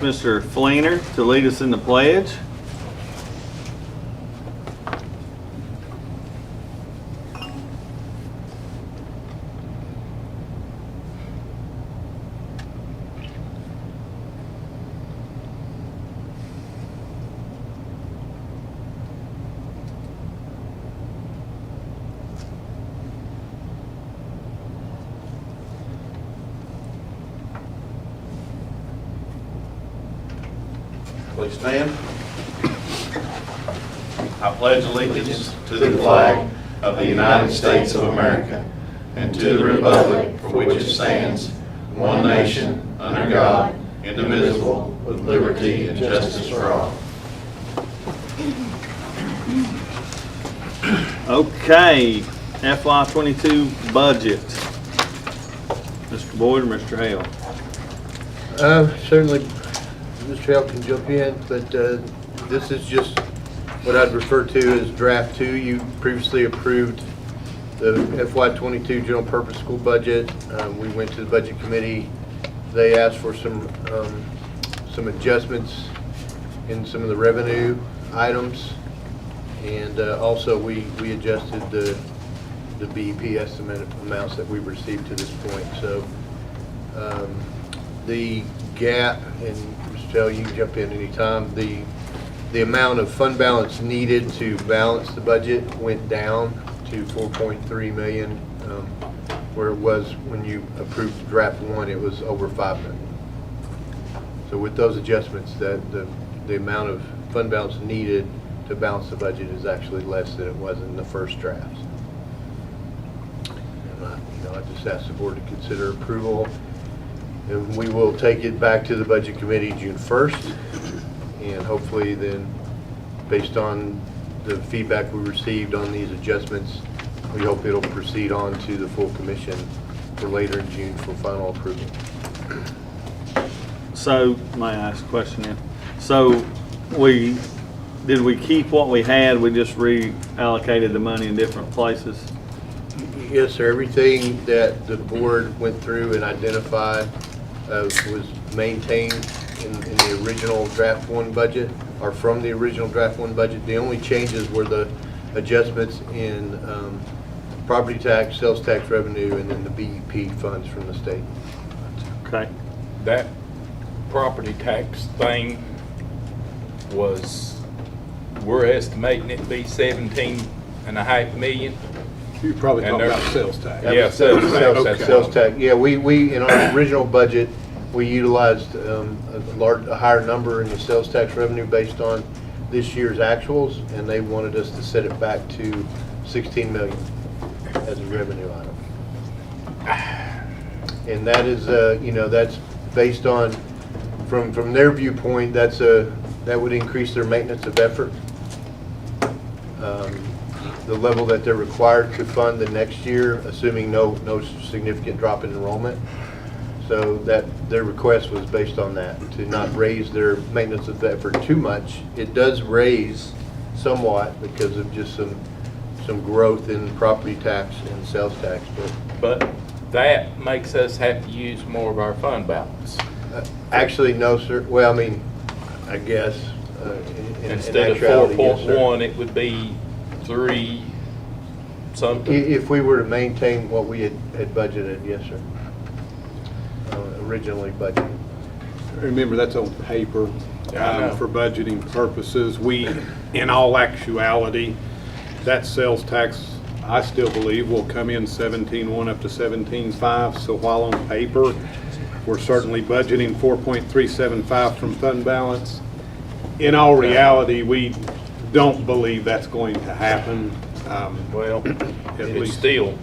Mr. Fleener to lead us in the pledge. Please stand. I pledge allegiance to the flag of the United States of America and to the republic for which it stands, one nation, under God, indivisible, with liberty and justice for all. Okay, FY22 budget. Mr. Boyd or Mr. Hale? Certainly, Mr. Hale can jump in, but this is just what I'd refer to as draft 2. You previously approved the FY22 general purpose school budget. We went to the budget committee. They asked for some adjustments in some of the revenue items, and also we adjusted the BEP estimate amounts that we've received to this point. So the gap, and Mr. Hale, you can jump in anytime, the amount of fund balance needed to balance the budget went down to 4.3 million, where it was when you approved draft 1, it was over 5 million. So with those adjustments, that the amount of fund balance needed to balance the budget is actually less than it was in the first draft. And I just ask the board to consider approval, and we will take it back to the budget committee June 1st, and hopefully then, based on the feedback we received on these adjustments, we hope it'll proceed on to the full commission for later in June for final approval. So, may I ask a question then? So, did we keep what we had? We just reallocated the money in different places? Yes, sir. Everything that the board went through and identified was maintained in the original draft 1 budget, or from the original draft 1 budget. The only changes were the adjustments in property tax, sales tax revenue, and then the BEP funds from the state. Okay. That property tax thing we're estimating it to be 17.5 million. You're probably And talking they're- about sales tax. Yeah, sales tax. Okay. Sales tax. Yeah, we in our original budget, we utilized a higher number in the sales tax revenue based on this year's actuals, and they wanted us to set it back to 16 million as a revenue item. And that is, that's based on, from their viewpoint, that would increase their maintenance of effort. The level that they're required to fund the next year, assuming no significant drop in enrollment. So that their request was based on that, to not raise their maintenance of effort too much. It does raise somewhat because of just some growth in property tax and sales tax, But that makes us have to use more of our fund balance. actually, no, sir. Well, I mean, I guess in Instead of actuality, yes, sir. 4.1, it would be 3 something. If we were to maintain what we had budgeted, yes, sir. Originally budgeted. Remember, that's on paper Yeah, I know. for budgeting purposes. We, in all actuality, that sales tax, I still believe, will come in 17.1 up to 17.5. So while on paper, we're certainly budgeting 4.375 from fund balance. In all reality, we don't believe that's going to happen. Well, At it's least still,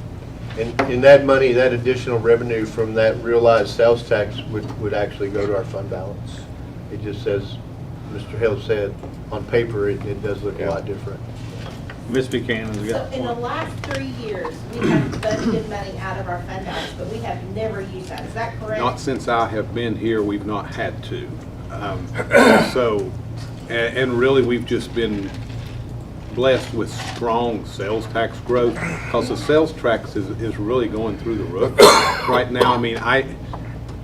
And that money, that additional revenue from that realized sales tax would actually go to our fund balance. It just says, Mr. Hill said, on paper, it does look a lot different. Ms. Buchanan's So got in the one. last 3 years, we have budgeted money out of our fund balance, but we have never used that. Is that correct? not since I have been here, we've not had to. So, and really, we've just been blessed with strong sales tax growth, because the sales tax is really going through the roof right now. I mean,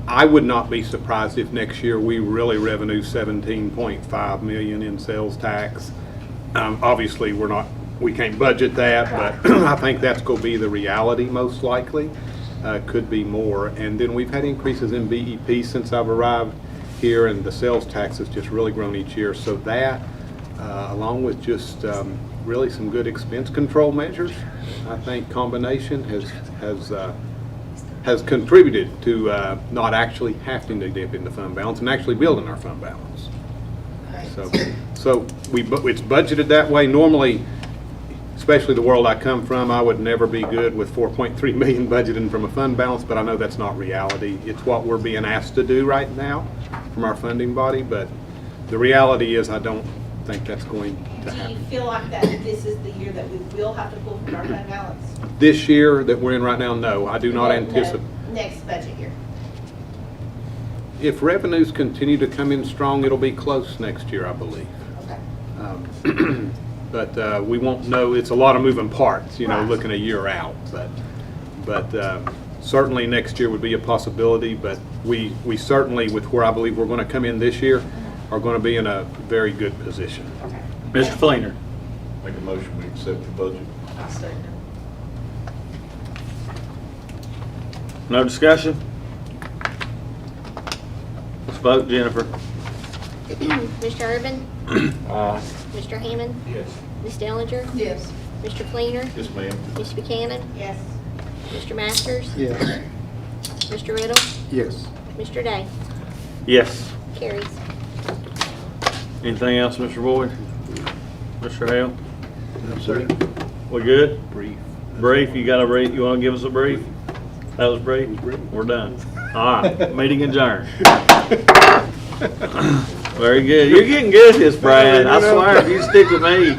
I would not be surprised if next year we really revenue 17.5 million in sales tax. Obviously, we can't budget that, but I think that's going to be the reality most likely. Could be more. And then we've had increases in BEP since I've arrived here, and the sales tax has just really grown each year. So that, along with just really some good expense control measures, I think combination has contributed to not actually having to dip into fund balance and actually building our fund balance. So it's budgeted that way. Normally, especially the world I come from, I would never be good with 4.3 million budgeting from a fund balance, but I know that's not reality. It's what we're being asked to do right now from our funding body, but the reality is I don't think that's going to Do you happen. feel like that this is the year that we will have to pull from our fund balance? This year that we're in right now, no, I do not No, anticipate. next budget year. If revenues continue to come in strong, it'll be close next year, I believe. Okay. But we won't know, it's a lot of moving parts, Right. looking a year out. But certainly next year would be a possibility, but we certainly, with where I believe we're going to come in this year, are going to be in a very good position. Okay. Mr. Fleener. Make a motion, we accept the budget. No discussion? Let's vote, Jennifer. Mr. Urban? Mr. Hammond? Yes. Ms. Dellinger? Yes. Mr. Fleener? Yes, ma'am. Ms. Buchanan? Yes. Mr. Masters? Yes. Mr. Riddle? Yes. Mr. Day? Yes. Carries. Anything else, Mr. Boyd? Mr. Hale? No, sir. We good? Brief. Brief, you got a brief, you want to give us a brief? That was brief? We're done. All right, meeting adjourned. Very good. You're getting good at this, Brad. I swear, if you stick with me.